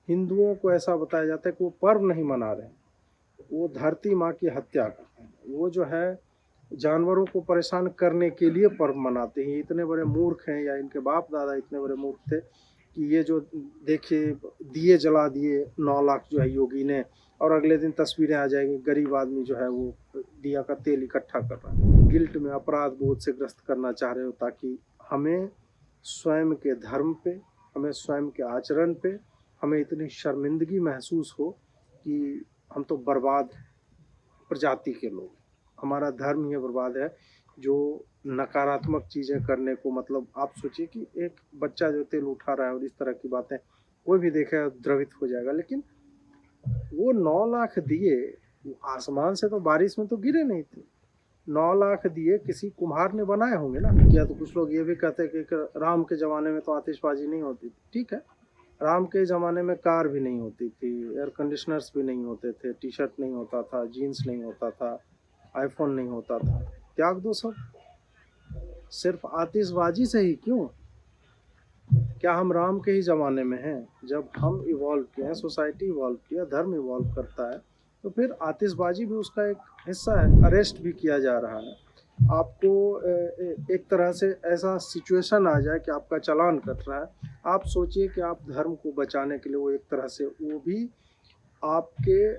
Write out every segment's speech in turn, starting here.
हिंदुओं को ऐसा बताया जाता है कि वो पर्व नहीं मना रहे हैं, वो धरती माँ की हत्या कर रहे हैं। वो जो है जानवरों को परेशान करने के लिए पर्व मनाते हैं। इतने बड़े मूर्ख हैं, या इनके बाप दादा इतने बड़े मूर्ख थे कि ये जो देखिए दिए जला दिए 9 लाख जो है योगी ने, और अगले दिन तस्वीरें आ जाएंगी गरीब आदमी जो है वो दिया का तेल इकट्ठा कर रहा है। गिल्ट में अपराध बोध से ग्रस्त करना चाह रहे हो, ताकि हमें स्वयं के धर्म पे, हमें स्वयं के आचरण पे हमें इतनी शर्मिंदगी महसूस हो कि हम तो बर्बाद प्रजाति के लोग, हमारा धर्म ये बर्बाद है जो नकारात्मक चीज़ें करने को, मतलब आप सोचिए कि एक बच्चा जो तेल उठा रहा है और इस तरह की बातें कोई भी देखेगा द्रवित हो जाएगा। लेकिन वो 9 लाख दिए आसमान से तो बारिश में तो गिरे नहीं थे। 9 लाख दिए किसी कुम्हार ने बनाए होंगे ना। क्या तो कुछ लोग ये भी कहते हैं कि राम के ज़माने में तो आतिशबाजी नहीं होती थी। ठीक है, राम के ज़माने में कार भी नहीं होती थी, एयर कंडीशनर्स भी नहीं होते थे, टी शर्ट नहीं होता था, जीन्स नहीं होता था, आईफोन नहीं होता था। त्याग दो सब, सिर्फ आतिशबाजी से ही क्यों? क्या हम राम के ही ज़माने में हैं? जब हम इवॉल्व किए हैं, सोसाइटी इवॉल्व किया, धर्म इवॉल्व करता है, तो फिर आतिशबाजी भी उसका एक हिस्सा है। अरेस्ट भी किया जा रहा है। आपको एक तरह से ऐसा सिचुएशन आ जाए कि आपका चालान कट रहा है, आप सोचिए कि आप धर्म को बचाने के लिए, वो एक तरह से वो भी आपके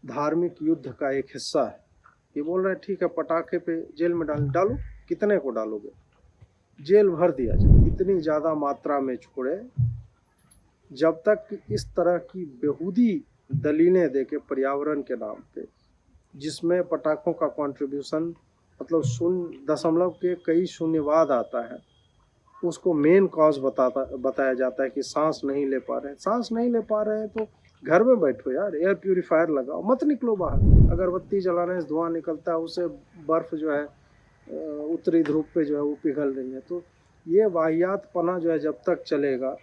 धार्मिक युद्ध का एक हिस्सा है। ये बोल रहे हैं ठीक है पटाखे पे जेल में डालो, कितने को डालोगे? जेल भर दिया जाए, इतनी ज़्यादा मात्रा में छोड़े। जब तक इस तरह की बेहूदी दलीलें दे के पर्यावरण के नाम पे, जिसमें पटाखों का कंट्रीब्यूशन मतलब 0 दशमलव के कई शून्यवाद आता है, उसको मेन कॉज बताया जाता है कि सांस नहीं ले पा रहे हैं। सांस नहीं ले पा रहे हैं तो घर में बैठो यार, एयर प्यूरीफायर लगाओ, मत निकलो बाहर। अगरबत्ती जलाने से धुआं निकलता है, उससे बर्फ जो है उत्तरी ध्रुव पे जो है वो पिघल रही है। तो ये वाहियात पना जो है जब तक चलेगा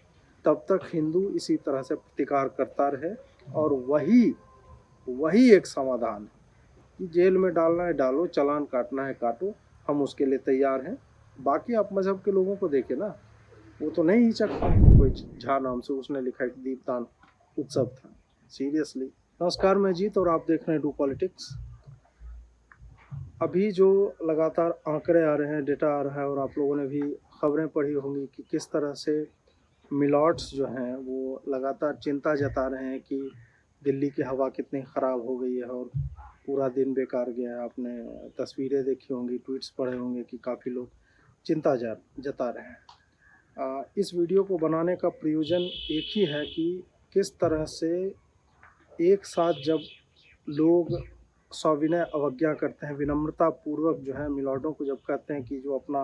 तब तक हिंदू इसी तरह से प्रतिकार करता रहे, और वही वही एक समाधान है कि जेल में डालना है डालो, चालान काटना है काटो, हम उसके लिए तैयार हैं। बाकी आप मजहब के लोगों को देखे ना, वो तो नहीं हिचकता। कोई झा नाम से उसने लिखा है दीपदान उत्सव था। सीरियसली। नमस्कार, मैं जीत और आप देख रहे हैं डू पॉलिटिक्स। अभी जो लगातार आंकड़े आ रहे हैं, डेटा आ रहा है, और आप लोगों ने भी खबरें पढ़ी होंगी कि किस तरह से मिलॉट्स जो हैं वो लगातार चिंता जता रहे हैं कि दिल्ली की हवा कितनी ख़राब हो गई है और पूरा दिन बेकार गया है। आपने तस्वीरें देखी होंगी, ट्वीट्स पढ़े होंगे कि काफ़ी लोग चिंता जता रहे हैं। इस वीडियो को बनाने का प्रयोजन एक ही है कि किस तरह से एक साथ जब लोग सविनय अवज्ञा करते हैं, विनम्रता पूर्वक जो है मिलॉर्डों को जब कहते हैं कि जो अपना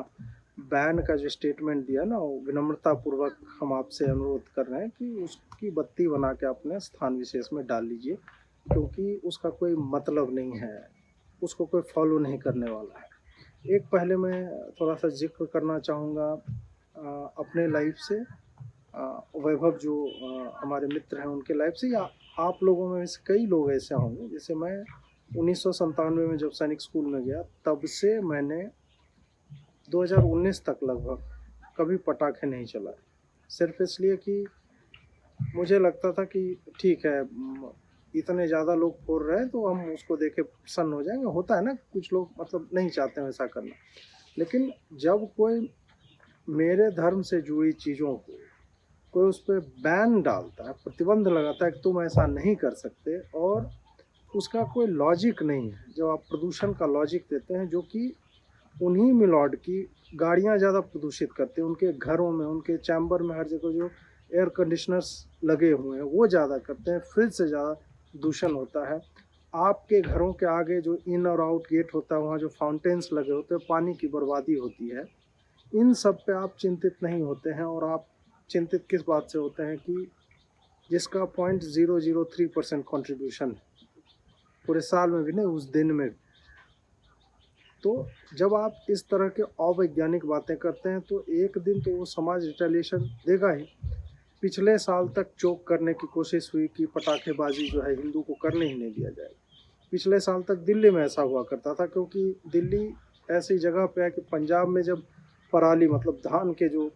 बैन का जो स्टेटमेंट दिया ना, वो विनम्रता पूर्वक हम आपसे अनुरोध कर रहे हैं कि उसकी बत्ती बना के अपने स्थान विशेष में डाल लीजिए, क्योंकि उसका कोई मतलब नहीं है, उसको कोई फॉलो नहीं करने वाला है। एक पहले मैं थोड़ा सा जिक्र करना चाहूँगा अपने लाइफ से, वैभव जो हमारे मित्र हैं उनके लाइफ से, या आप लोगों में से कई लोग ऐसे होंगे। जैसे मैं 1997 में जब सैनिक स्कूल में गया, तब से मैंने 2019 तक लगभग कभी पटाखे नहीं चलाए, सिर्फ इसलिए कि मुझे लगता था कि ठीक है इतने ज़्यादा लोग फोड़ रहे हैं तो हम उसको देख के प्रसन्न हो जाएंगे। होता है ना, कुछ लोग मतलब नहीं चाहते हैं वैसा करना। लेकिन जब कोई मेरे धर्म से जुड़ी चीज़ों को कोई उस पर बैन डालता है, प्रतिबंध लगाता है कि तुम ऐसा नहीं कर सकते, और उसका कोई लॉजिक नहीं है, जब आप प्रदूषण का लॉजिक देते हैं, जो कि उन्हीं मिलॉर्ड की गाड़ियां ज़्यादा प्रदूषित करती हैं, उनके घरों में, उनके चैम्बर में, हर जगह जो एयर कंडीशनर्स लगे हुए हैं वो ज़्यादा करते हैं, फ्रिज से ज़्यादा दूषण होता है। आपके घरों के आगे जो इन और आउट गेट होता है, वहाँ जो फाउंटेन्स लगे होते हैं, पानी की बर्बादी होती है। इन सब पे आप चिंतित नहीं होते हैं, और आप चिंतित किस बात से होते हैं कि जिसका 0.003% कॉन्ट्रीब्यूशन है पूरे साल में भी नहीं, उस दिन में भी। तो जब आप इस तरह के अवैज्ञानिक बातें करते हैं तो एक दिन तो वो समाज रिटेलिएशन देगा ही। पिछले साल तक चोक करने की कोशिश हुई कि पटाखेबाजी जो है हिंदू को करने ही नहीं दिया जाएगा। पिछले साल तक दिल्ली में ऐसा हुआ करता था, क्योंकि दिल्ली ऐसी जगह पे है कि पंजाब में जब पराली मतलब धान के जो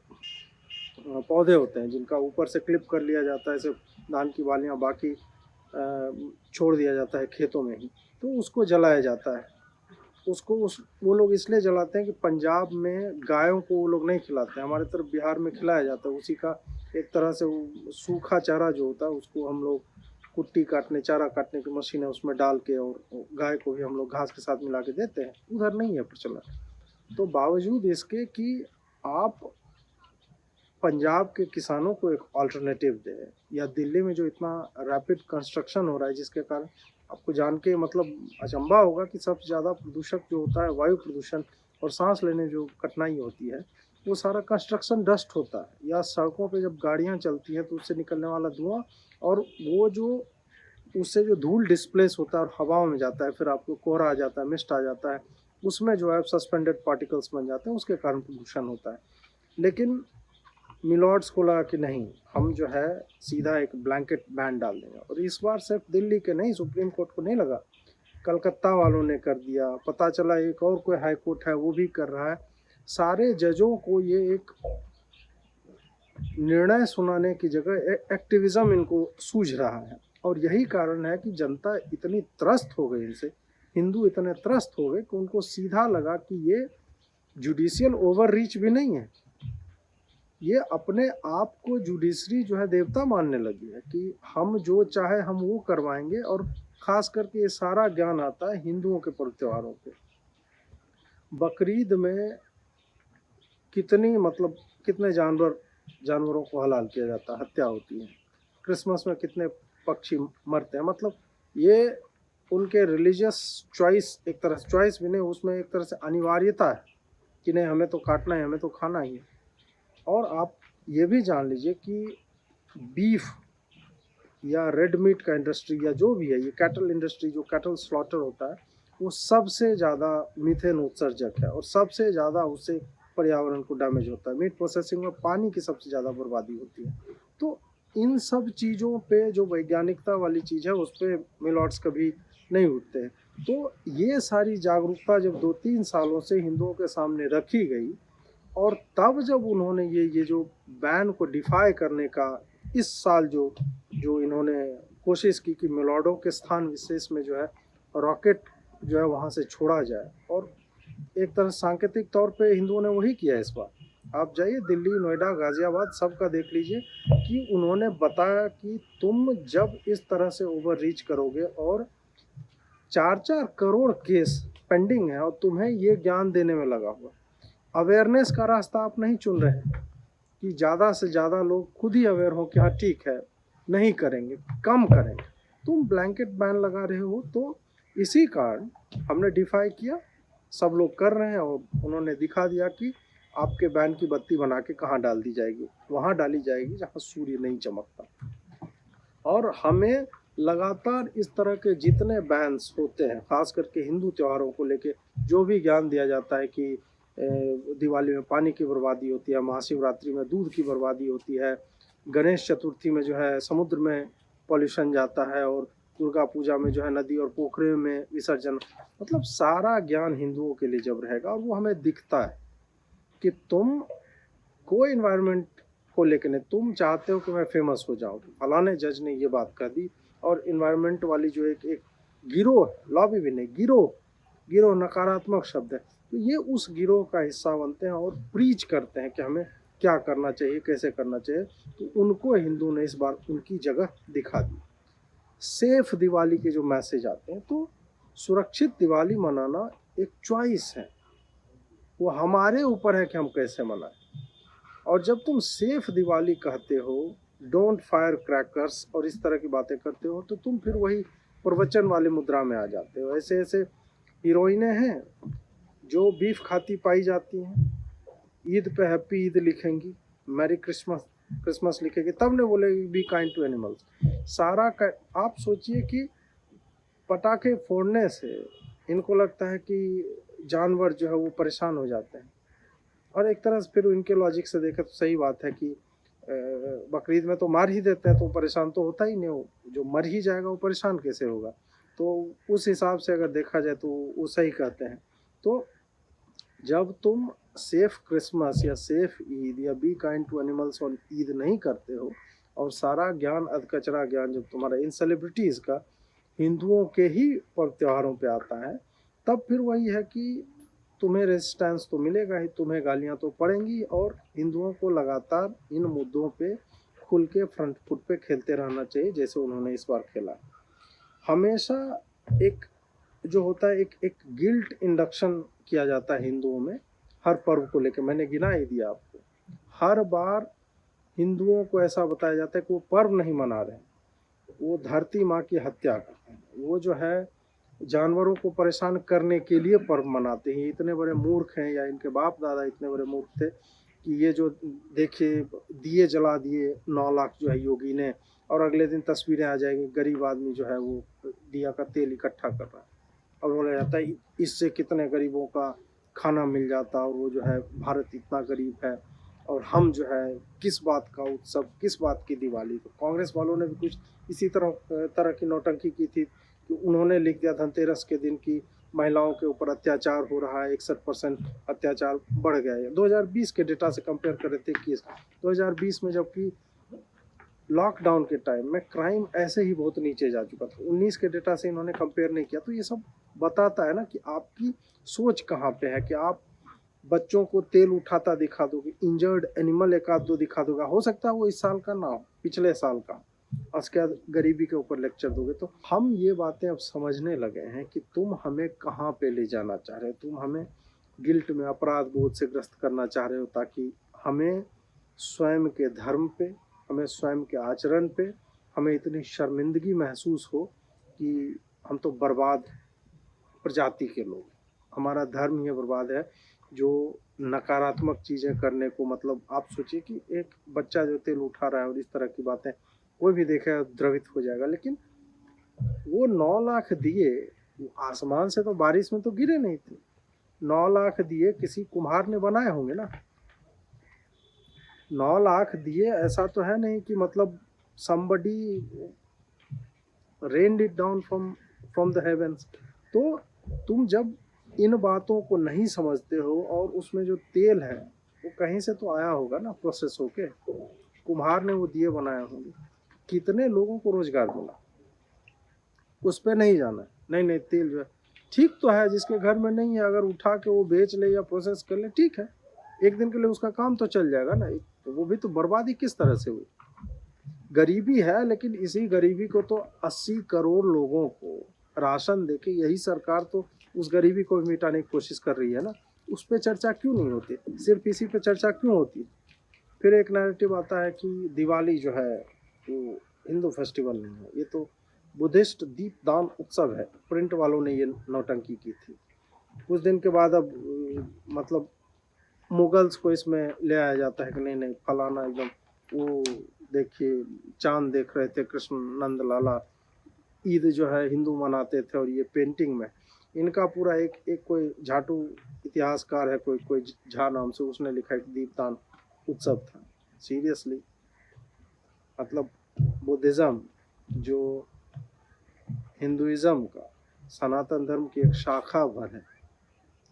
पौधे होते हैं जिनका ऊपर से क्लिप कर लिया जाता है, सिर्फ धान की बालियाँ, बाकी छोड़ दिया जाता है खेतों में ही, तो उसको जलाया जाता है। उसको वो लोग इसलिए जलाते हैं कि पंजाब में गायों को वो लोग नहीं खिलाते हैं, हमारे तरफ बिहार में खिलाया जाता है। उसी का एक तरह से वो सूखा चारा जो होता है उसको हम लोग कुट्टी काटने, चारा काटने की मशीन है उसमें डाल के, और गाय को भी हम लोग घास के साथ मिला के देते हैं। उधर नहीं है प्रचलन। तो बावजूद इसके कि आप पंजाब के किसानों को एक अल्टरनेटिव दें, या दिल्ली में जो इतना रैपिड कंस्ट्रक्शन हो रहा है जिसके कारण आपको जान के मतलब अचंभा होगा कि सबसे ज़्यादा प्रदूषक जो होता है वायु प्रदूषण और सांस लेने जो कठिनाई होती है वो सारा कंस्ट्रक्शन डस्ट होता है, या सड़कों पे जब गाड़ियाँ चलती हैं तो उससे निकलने वाला धुआं, और वो जो उससे जो धूल डिस्प्लेस होता है और हवाओं में जाता है, फिर आपको कोहरा आ जाता है, मिस्ट आ जाता है, उसमें जो है सस्पेंडेड पार्टिकल्स बन जाते हैं, उसके कारण प्रदूषण होता है। लेकिन मिलॉर्ड्स को लगा कि नहीं, हम जो है सीधा एक ब्लैंकेट बैन डाल देंगे, और इस बार सिर्फ दिल्ली के नहीं, सुप्रीम कोर्ट को नहीं लगा, कलकत्ता वालों ने कर दिया, पता चला एक और कोई हाई कोर्ट है वो भी कर रहा है। सारे जजों को ये एक निर्णय सुनाने की जगह एक्टिविज्म इनको सूझ रहा है, और यही कारण है कि जनता इतनी त्रस्त हो गई इनसे, हिंदू इतने त्रस्त हो गए कि उनको सीधा लगा कि ये जुडिशियल ओवर रीच भी नहीं है, ये अपने आप को जुडिशरी जो है देवता मानने लगी है कि हम जो चाहे हम वो करवाएंगे। और खास करके ये सारा ज्ञान आता है हिंदुओं के पर्व त्योहारों पे। बकरीद में कितने जानवरों को हलाल किया जाता है, हत्या होती है। क्रिसमस में कितने पक्षी मरते हैं। मतलब ये उनके रिलीजियस चॉइस, एक तरह से चॉइस भी नहीं, उसमें एक तरह से अनिवार्यता है कि नहीं हमें तो काटना है, हमें तो खाना ही है। और आप ये भी जान लीजिए कि बीफ या रेड मीट का इंडस्ट्री या जो भी है, ये कैटल इंडस्ट्री, जो कैटल स्लॉटर होता है, वो सबसे ज़्यादा मीथेन उत्सर्जक है और सबसे ज़्यादा उससे पर्यावरण को डैमेज होता है। मीट प्रोसेसिंग में पानी की सबसे ज़्यादा बर्बादी होती है। तो इन सब चीज़ों पे जो वैज्ञानिकता वाली चीज़ है उस पर मिलॉर्ड्स कभी नहीं उठते। तो ये सारी जागरूकता जब 2-3 सालों से हिंदुओं के सामने रखी गई, और तब जब उन्होंने ये जो बैन को डिफाई करने का इस साल जो इन्होंने कोशिश की कि मिलॉर्डों के स्थान विशेष में जो है रॉकेट जो है वहाँ से छोड़ा जाए, और एक तरह सांकेतिक तौर पे हिंदुओं ने वही किया इस बार। आप जाइए दिल्ली, नोएडा, गाजियाबाद सबका देख लीजिए कि उन्होंने बताया कि तुम जब इस तरह से ओवर रीच करोगे और 4-4 करोड़ केस पेंडिंग है और तुम्हें ये ज्ञान देने में लगा हुआ, अवेयरनेस का रास्ता आप नहीं चुन रहे कि ज़्यादा से ज़्यादा लोग खुद ही अवेयर हो कि हाँ ठीक है नहीं करेंगे, कम करेंगे, तुम ब्लैंकेट बैन लगा रहे हो। तो इसी कारण हमने डिफाई किया, सब लोग कर रहे हैं, और उन्होंने दिखा दिया कि आपके बैन की बत्ती बना के कहाँ डाल दी जाएगी, वहाँ डाली जाएगी जहाँ सूर्य नहीं चमकता। और हमें लगातार इस तरह के जितने बैन्स होते हैं, खास करके हिंदू त्योहारों को लेके जो भी ज्ञान दिया जाता है कि दिवाली में पानी की बर्बादी होती है, महाशिवरात्रि में दूध की बर्बादी होती है, गणेश चतुर्थी में जो है समुद्र में पॉल्यूशन जाता है, और दुर्गा पूजा में जो है नदी और पोखरे में विसर्जन, मतलब सारा ज्ञान हिंदुओं के लिए जब रहेगा और वो हमें दिखता है कि तुम कोई इन्वायरमेंट को लेकर नहीं, तुम चाहते हो कि मैं फेमस हो जाऊँ, फलाने जज ने ये बात कह दी, और इन्वायरमेंट वाली जो एक गिरोह, लॉबी भी नहीं, गिरोह नकारात्मक शब्द है, तो ये उस गिरोह का हिस्सा बनते हैं और प्रीच करते हैं कि हमें क्या करना चाहिए, कैसे करना चाहिए। तो उनको हिंदू ने इस बार उनकी जगह दिखा दी। सेफ दिवाली के जो मैसेज आते हैं, तो सुरक्षित दिवाली मनाना एक चॉइस है, वो हमारे ऊपर है कि हम कैसे मनाएं। और जब तुम सेफ दिवाली कहते हो, डोंट फायर क्रैकर्स और इस तरह की बातें करते हो, तो तुम फिर वही प्रवचन वाली मुद्रा में आ जाते हो। ऐसे ऐसे हीरोइनें हैं जो बीफ खाती पाई जाती हैं, ईद पे हैप्पी ईद लिखेंगी, मैरी क्रिसमस लिखेगी, तब ने बोलेगी बी काइंड टू एनिमल्स। सारा का आप सोचिए कि पटाखे फोड़ने से इनको लगता है कि जानवर जो है वो परेशान हो जाते हैं, और एक तरह से फिर इनके लॉजिक से देखें तो सही बात है कि बकरीद में तो मार ही देते हैं तो परेशान तो होता ही नहीं, हो जो मर ही जाएगा वो परेशान कैसे होगा। तो उस हिसाब से अगर देखा जाए तो वो सही कहते हैं। तो जब तुम सेफ क्रिसमस या सेफ ईद या be kind to animals on Eid नहीं करते हो, और सारा ज्ञान अधकचरा ज्ञान जब तुम्हारा इन सेलिब्रिटीज़ का हिंदुओं के ही पर्व त्योहारों पे आता है, तब फिर वही है कि तुम्हें रेजिस्टेंस तो मिलेगा ही, तुम्हें गालियां तो पड़ेंगी, और हिंदुओं को लगातार इन मुद्दों पे खुल के फ्रंट फुट पे खेलते रहना चाहिए, जैसे उन्होंने इस बार खेला। हमेशा एक जो होता है, एक गिल्ट इंडक्शन किया जाता है हिंदुओं में हर पर्व को लेकर। मैंने गिना ही दिया आपको, हर बार हिंदुओं को ऐसा बताया जाता है कि वो पर्व नहीं मना रहे हैं, वो धरती माँ की हत्या कर रहे हैं, वो जो है जानवरों को परेशान करने के लिए पर्व मनाते हैं। इतने बड़े मूर्ख हैं, या इनके बाप दादा इतने बड़े मूर्ख थे कि ये जो देखिए दिए जला दिए 9 लाख जो है योगी ने, और अगले दिन तस्वीरें आ जाएंगी, गरीब आदमी जो है वो दिया का तेल इकट्ठा कर रहा है, और बोला जाता है इससे कितने गरीबों का खाना मिल जाता, और वो जो है भारत इतना गरीब है, और हम जो है किस बात का उत्सव, किस बात की दिवाली। तो कांग्रेस वालों ने भी कुछ इसी तरह की नौटंकी की थी कि उन्होंने लिख दिया धनतेरस के दिन की महिलाओं के ऊपर अत्याचार हो रहा है, 61% अत्याचार बढ़ गया है। 2020 के डेटा से कंपेयर कर रहे थे कि 2020 में, जबकि लॉकडाउन के टाइम में क्राइम ऐसे ही बहुत नीचे जा चुका था, 19 के डेटा से इन्होंने कंपेयर नहीं किया। तो ये सब बताता है ना कि आपकी सोच कहाँ पे है, कि आप बच्चों को तेल उठाता दिखा दोगे, इंजर्ड एनिमल एक आध दो दिखा दोगे, हो सकता है वो इस साल का ना हो, पिछले साल का, उसके बाद गरीबी के ऊपर लेक्चर दोगे। तो हम ये बातें अब समझने लगे हैं कि तुम हमें कहाँ पे ले जाना चाह रहे हो, तुम हमें गिल्ट में, अपराध बोध से ग्रस्त करना चाह रहे हो, ताकि हमें स्वयं के धर्म पे, हमें स्वयं के आचरण पे, हमें इतनी शर्मिंदगी महसूस हो कि हम तो बर्बाद प्रजाति के लोग, हमारा धर्म ही बर्बाद है जो नकारात्मक चीज़ें करने को, मतलब आप सोचिए कि एक बच्चा जो तेल उठा रहा है और इस तरह की बातें कोई भी देखेगा द्रवित हो जाएगा। लेकिन वो 9 लाख दिए आसमान से तो बारिश में तो गिरे नहीं थे, 9 लाख दिए किसी कुम्हार ने बनाए होंगे ना। 9 लाख दिए ऐसा तो है नहीं कि मतलब somebody rained it down from the heavens। तो तुम जब इन बातों को नहीं समझते हो, और उसमें जो तेल है वो कहीं से तो आया होगा ना, प्रोसेस होके, कुम्हार ने वो दिए बनाए होंगे, कितने लोगों को रोजगार मिला, उस पर नहीं जाना है। नहीं तेल जो है ठीक तो है, जिसके घर में नहीं है अगर उठा के वो बेच ले या प्रोसेस कर ले, ठीक है, एक दिन के लिए उसका काम तो चल जाएगा ना। तो वो भी तो बर्बादी किस तरह से हुई, गरीबी है, लेकिन इसी गरीबी को तो 80 करोड़ लोगों को राशन देके यही सरकार तो उस गरीबी को भी मिटाने की कोशिश कर रही है ना। उस पर चर्चा क्यों नहीं होती, सिर्फ इसी पे चर्चा क्यों होती। फिर एक नैरेटिव आता है कि दिवाली जो है वो हिंदू फेस्टिवल नहीं है, ये तो बुद्धिस्ट दीपदान उत्सव है। प्रिंट वालों ने ये नौटंकी की थी। कुछ दिन के बाद अब मतलब मुगल्स को इसमें ले आया जाता है कि नहीं फलाना एकदम, वो देखिए चांद देख रहे थे कृष्ण नंद लाला, ईद जो है हिंदू मनाते थे, और ये पेंटिंग में इनका पूरा एक कोई झाटू इतिहासकार है, कोई झा नाम से, उसने लिखा है कि दीपदान उत्सव था। सीरियसली, मतलब बुद्धिज्म जो हिंदुइज्म का सनातन धर्म की एक शाखा भर है,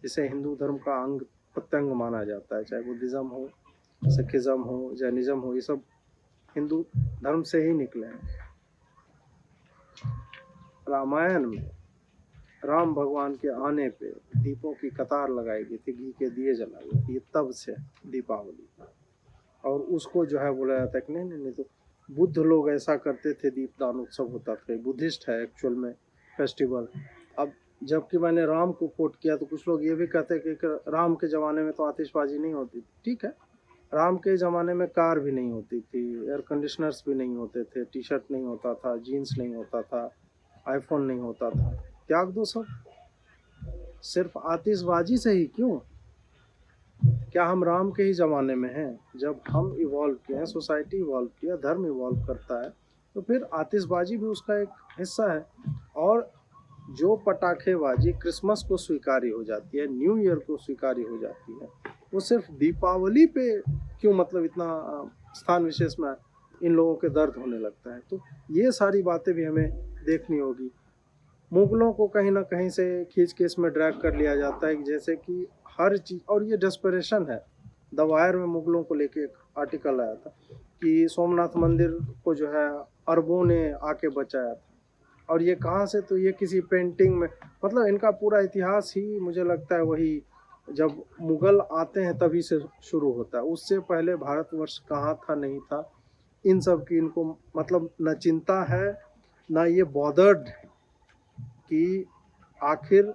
जिसे हिंदू धर्म का अंग प्रत्यंग माना जाता है, चाहे बुद्धिज्म हो, सिखिज्म हो, जैनिज्म हो, ये सब हिंदू धर्म से ही निकले हैं। रामायण में राम भगवान के आने पे दीपों की कतार लगाई गई थी, घी के दिए जलाए गए थे, ये तब से दीपावली। और उसको जो है बोला जाता है कि नहीं तो बुद्ध लोग ऐसा करते थे, दीपदान उत्सव होता था, बुद्धिस्ट है एक्चुअल में फेस्टिवल। अब जबकि मैंने राम को कोट किया, तो कुछ लोग ये भी कहते हैं कि राम के ज़माने में तो आतिशबाजी नहीं होती। ठीक है, राम के ज़माने में कार भी नहीं होती थी, एयर कंडीशनर्स भी नहीं होते थे, टी शर्ट नहीं होता था, जीन्स नहीं होता था, आईफोन नहीं होता था, त्याग दो सब, सिर्फ आतिशबाजी से ही क्यों। क्या हम राम के ही ज़माने में हैं? जब हम इवॉल्व किए हैं, सोसाइटी इवॉल्व किया, धर्म इवॉल्व करता है, तो फिर आतिशबाजी भी उसका एक हिस्सा है। और जो पटाखेबाजी क्रिसमस को स्वीकार्य हो जाती है, न्यू ईयर को स्वीकार्य हो जाती है, वो सिर्फ दीपावली पे क्यों, मतलब इतना स्थान विशेष में इन लोगों के दर्द होने लगता है। तो ये सारी बातें भी हमें देखनी होगी। मुगलों को कहीं ना कहीं से खींच के इसमें ड्रैग कर लिया जाता है, जैसे कि हर चीज़, और ये डेस्परेशन है। द वायर में मुगलों को लेके एक आर्टिकल आया था कि सोमनाथ मंदिर को जो है अरबों ने आके बचाया था, और ये कहाँ से, तो ये किसी पेंटिंग में, मतलब इनका पूरा इतिहास ही मुझे लगता है वही जब मुगल आते हैं तभी से शुरू होता है। उससे पहले भारतवर्ष कहाँ था नहीं था, इन सब की इनको मतलब न चिंता है ना ये बॉदर्ड कि आखिर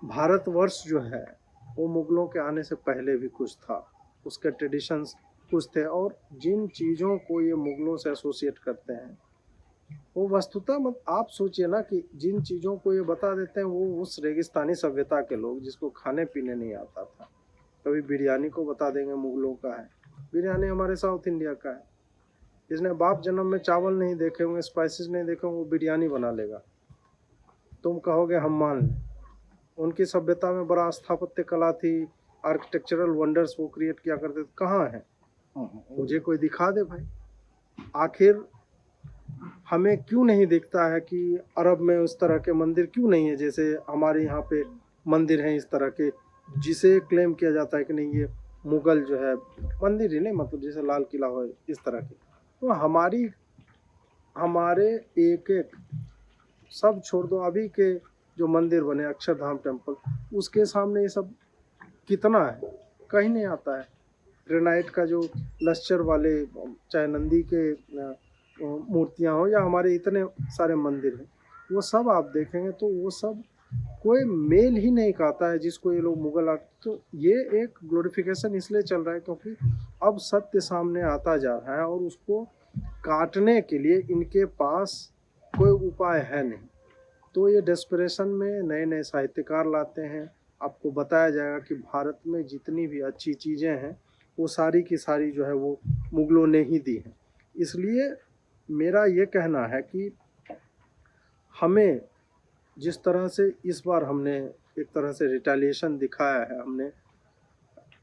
भारतवर्ष जो है वो मुगलों के आने से पहले भी कुछ था, उसके ट्रेडिशंस कुछ थे, और जिन चीज़ों को ये मुगलों से एसोसिएट करते हैं वो वस्तुतः मत आप सोचिए ना कि जिन चीज़ों को ये बता देते हैं वो उस रेगिस्तानी सभ्यता के लोग जिसको खाने पीने नहीं आता था, कभी बिरयानी को बता देंगे मुगलों का है। बिरयानी हमारे साउथ इंडिया का है। जिसने बाप जन्म में चावल नहीं देखे होंगे, स्पाइसेस नहीं देखे होंगे, वो बिरयानी बना लेगा, तुम कहोगे हम मान लें। उनकी सभ्यता में बड़ा स्थापत्य कला थी, आर्किटेक्चरल वंडर्स वो क्रिएट किया करते थे, कहाँ है? मुझे कोई दिखा दे भाई। आखिर हमें क्यों नहीं दिखता है कि अरब में उस तरह के मंदिर क्यों नहीं है जैसे हमारे यहाँ पे मंदिर हैं इस तरह के, जिसे क्लेम किया जाता है कि नहीं ये मुगल जो है मंदिर ही नहीं, मतलब जैसे लाल किला हो इस तरह के। तो हमारे एक एक सब छोड़ दो, अभी के जो मंदिर बने अक्षरधाम टेम्पल, उसके सामने ये सब कितना है, कहीं नहीं आता है। ग्रेनाइट का जो लश्चर वाले, चाहे नंदी के मूर्तियां हो या हमारे इतने सारे मंदिर हैं, वो सब आप देखेंगे तो वो सब कोई मेल ही नहीं खाता है जिसको ये लोग मुगल आर्ट। तो ये एक ग्लोरिफिकेशन इसलिए चल रहा है क्योंकि अब सत्य सामने आता जा रहा है और उसको काटने के लिए इनके पास कोई उपाय है नहीं। तो ये डेस्परेशन में नए नए साहित्यकार लाते हैं। आपको बताया जाएगा कि भारत में जितनी भी अच्छी चीज़ें हैं वो सारी की सारी जो है वो मुगलों ने ही दी हैं। इसलिए मेरा ये कहना है कि हमें जिस तरह से इस बार हमने एक तरह से रिटेलिएशन दिखाया है, हमने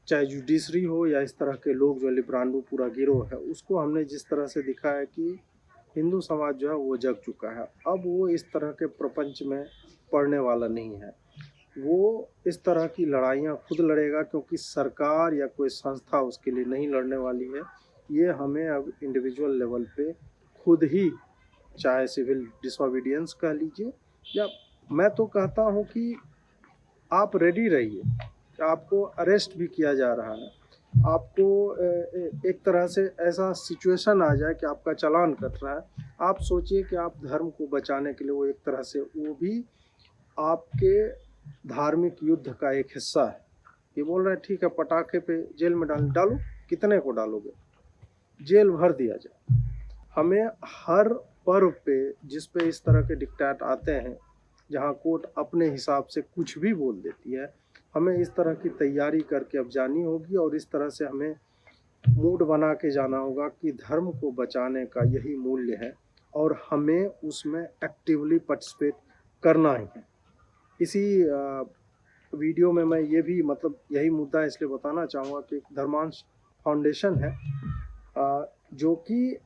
चाहे जुडिशरी हो या इस तरह के लोग जो लिब्रांडो पूरा गिरोह है, उसको हमने जिस तरह से दिखाया कि हिंदू समाज जो है वो जग चुका है। अब वो इस तरह के प्रपंच में पड़ने वाला नहीं है। वो इस तरह की लड़ाइयाँ खुद लड़ेगा क्योंकि सरकार या कोई संस्था उसके लिए नहीं लड़ने वाली है। ये हमें अब इंडिविजुअल लेवल पे खुद ही, चाहे सिविल डिसोबीडियंस कह लीजिए, या मैं तो कहता हूँ कि आप रेडी रहिए। आपको अरेस्ट भी किया जा रहा है, आपको एक तरह से ऐसा सिचुएशन आ जाए कि आपका चालान कट रहा है, आप सोचिए कि आप धर्म को बचाने के लिए, वो एक तरह से वो भी आपके धार्मिक युद्ध का एक हिस्सा है। ये बोल रहे हैं ठीक है पटाखे पे जेल में डालो, कितने को डालोगे, जेल भर दिया जाए। हमें हर पर्व पे जिस पे इस तरह के डिक्टेट आते हैं, जहाँ कोर्ट अपने हिसाब से कुछ भी बोल देती है, हमें इस तरह की तैयारी करके अब जानी होगी और इस तरह से हमें मूड बना के जाना होगा कि धर्म को बचाने का यही मूल्य है और हमें उसमें एक्टिवली पार्टिसिपेट करना ही है। इसी वीडियो में मैं ये भी मतलब यही मुद्दा इसलिए बताना चाहूँगा कि धर्मांश फाउंडेशन है जो कि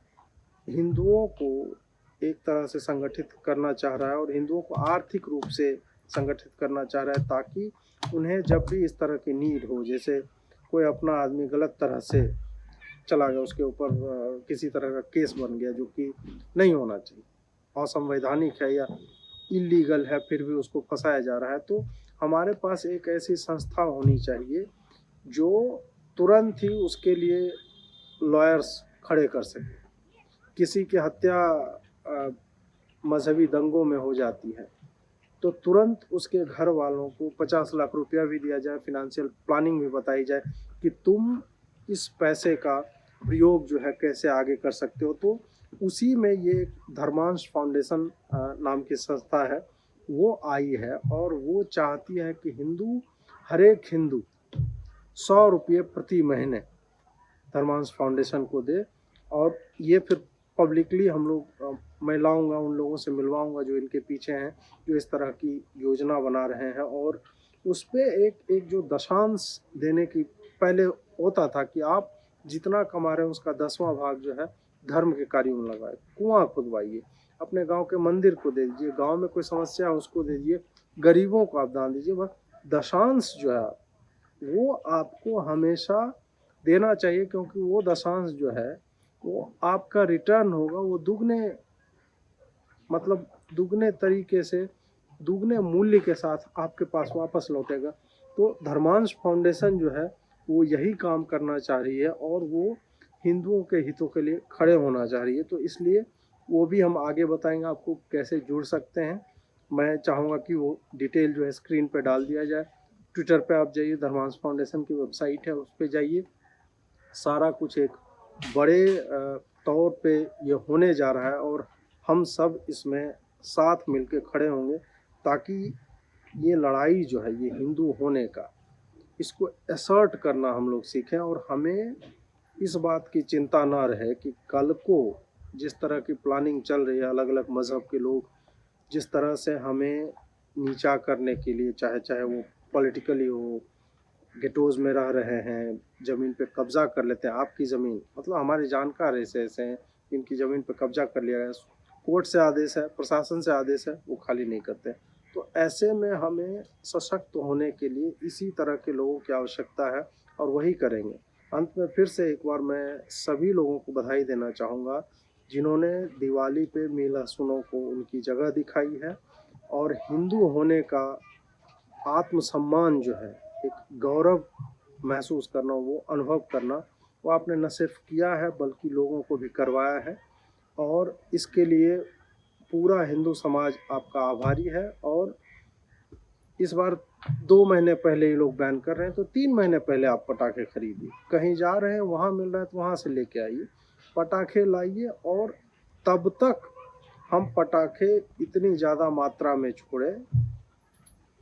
हिंदुओं को एक तरह से संगठित करना चाह रहा है और हिंदुओं को आर्थिक रूप से संगठित करना चाह रहा है, ताकि उन्हें जब भी इस तरह की नीड हो, जैसे कोई अपना आदमी गलत तरह से चला गया, उसके ऊपर किसी तरह का केस बन गया जो कि नहीं होना चाहिए, असंवैधानिक है या इलीगल है, फिर भी उसको फंसाया जा रहा है, तो हमारे पास एक ऐसी संस्था होनी चाहिए जो तुरंत ही उसके लिए लॉयर्स खड़े कर सके। किसी की हत्या मजहबी दंगों में हो जाती है तो तुरंत उसके घर वालों को 50 लाख रुपया भी दिया जाए, फिनेंशियल प्लानिंग भी बताई जाए कि तुम इस पैसे का प्रयोग जो है कैसे आगे कर सकते हो। तो उसी में ये धर्मांश फाउंडेशन नाम की संस्था है, वो आई है और वो चाहती है कि हर एक हिंदू 100 रुपये प्रति महीने धर्मांश फाउंडेशन को दे, और ये फिर पब्लिकली हम लोग मैं लाऊंगा, उन लोगों से मिलवाऊंगा जो इनके पीछे हैं, जो इस तरह की योजना बना रहे हैं, और उस पर एक जो दशांश देने की पहले होता था कि आप जितना कमा रहे हैं उसका 10वां भाग जो है धर्म के कार्यों में लगाए, कुआं खुदवाइए, अपने गांव के मंदिर को दे दीजिए, गांव में कोई समस्या है उसको दे दीजिए, गरीबों को आप दान दीजिए, बस दशांश जो है वो आपको हमेशा देना चाहिए, क्योंकि वो दशांश जो है वो आपका रिटर्न होगा, वो दुगने मतलब दुगने तरीके से, दुगने मूल्य के साथ आपके पास वापस लौटेगा। तो धर्मांश फाउंडेशन जो है वो यही काम करना चाह रही है और वो हिंदुओं के हितों के लिए खड़े होना चाह रही है। तो इसलिए वो भी हम आगे बताएंगे आपको कैसे जुड़ सकते हैं। मैं चाहूँगा कि वो डिटेल जो है स्क्रीन पे डाल दिया जाए। ट्विटर पे आप जाइए, धर्मांश फाउंडेशन की वेबसाइट है, उस पर जाइए। सारा कुछ एक बड़े तौर पे ये होने जा रहा है और हम सब इसमें साथ मिलके खड़े होंगे, ताकि ये लड़ाई जो है ये हिंदू होने का, इसको असर्ट करना हम लोग सीखें। और हमें इस बात की चिंता ना रहे कि कल को जिस तरह की प्लानिंग चल रही है, अलग अलग मज़हब के लोग जिस तरह से हमें नीचा करने के लिए, चाहे वो पॉलिटिकली हो, गेटोज में रह रहे हैं, ज़मीन पे कब्जा कर लेते हैं। आपकी ज़मीन मतलब हमारे जानकार ऐसे ऐसे हैं, इनकी ज़मीन पे कब्जा कर लिया गया, कोर्ट से आदेश है, प्रशासन से आदेश है, वो खाली नहीं करते। तो ऐसे में हमें सशक्त होने के लिए इसी तरह के लोगों की आवश्यकता है और वही करेंगे। अंत में फिर से एक बार मैं सभी लोगों को बधाई देना चाहूँगा जिन्होंने दिवाली पे मील-ए-सुनो को उनकी जगह दिखाई है और हिंदू होने का आत्मसम्मान जो है, एक गौरव महसूस करना, वो अनुभव करना, वो आपने न सिर्फ किया है बल्कि लोगों को भी करवाया है। और इसके लिए पूरा हिंदू समाज आपका आभारी है। और इस बार 2 महीने पहले ये लोग बैन कर रहे हैं, तो 3 महीने पहले आप पटाखे खरीदिए। कहीं जा रहे हैं, वहाँ मिल रहा है तो वहाँ से लेके आइए, पटाखे लाइए। और तब तक हम पटाखे इतनी ज़्यादा मात्रा में छोड़ें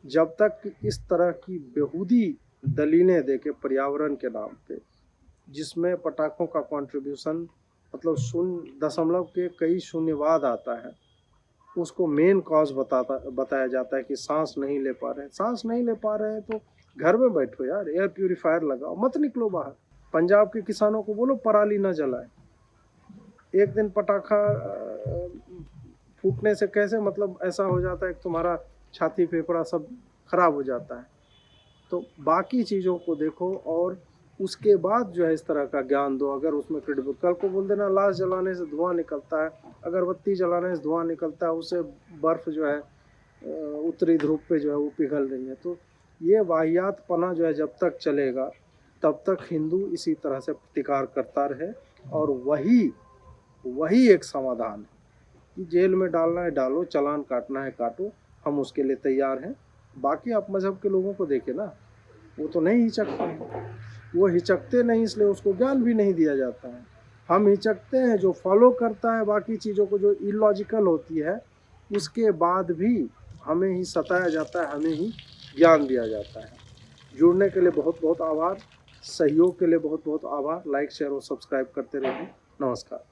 जब तक कि इस तरह की बेहूदी दलीलें देके पर्यावरण के नाम पे, जिसमें पटाखों का कंट्रीब्यूशन मतलब 0 के कई शून्यवाद आता है, उसको मेन कॉज बताया जाता है कि सांस नहीं ले पा रहे हैं। सांस नहीं ले पा रहे हैं तो घर में बैठो यार, एयर प्यूरीफायर लगाओ, मत निकलो बाहर। पंजाब के किसानों को बोलो पराली ना जलाए। एक दिन पटाखा फूटने से कैसे मतलब ऐसा हो जाता है कि तुम्हारा छाती फेफड़ा सब खराब हो जाता है। तो बाकी चीज़ों को देखो और उसके बाद जो है इस तरह का ज्ञान दो। अगर उसमें क्रेडिबल, कल को बोल देना लाश जलाने से धुआं निकलता है, अगरबत्ती जलाने से धुआं निकलता है, उससे बर्फ़ जो है उत्तरी ध्रुव पे जो है वो पिघल रही है। तो ये वाहियातपना जो है जब तक चलेगा तब तक हिंदू इसी तरह से प्रतिकार करता रहे। और वही एक समाधान है कि जेल में डालना है डालो, चालान काटना है काटो, हम उसके लिए तैयार हैं। बाकी आप मज़हब के लोगों को देखें ना, वो तो नहीं हिचकते हैं, वो हिचकते नहीं, इसलिए उसको ज्ञान भी नहीं दिया जाता है। हम हिचकते हैं, जो फॉलो करता है बाकी चीज़ों को जो इलॉजिकल होती है उसके बाद भी हमें ही सताया जाता है, हमें ही ज्ञान दिया जाता है। जुड़ने के लिए बहुत बहुत आभार, सहयोग के लिए बहुत बहुत आभार। लाइक शेयर और सब्सक्राइब करते रहिए। नमस्कार।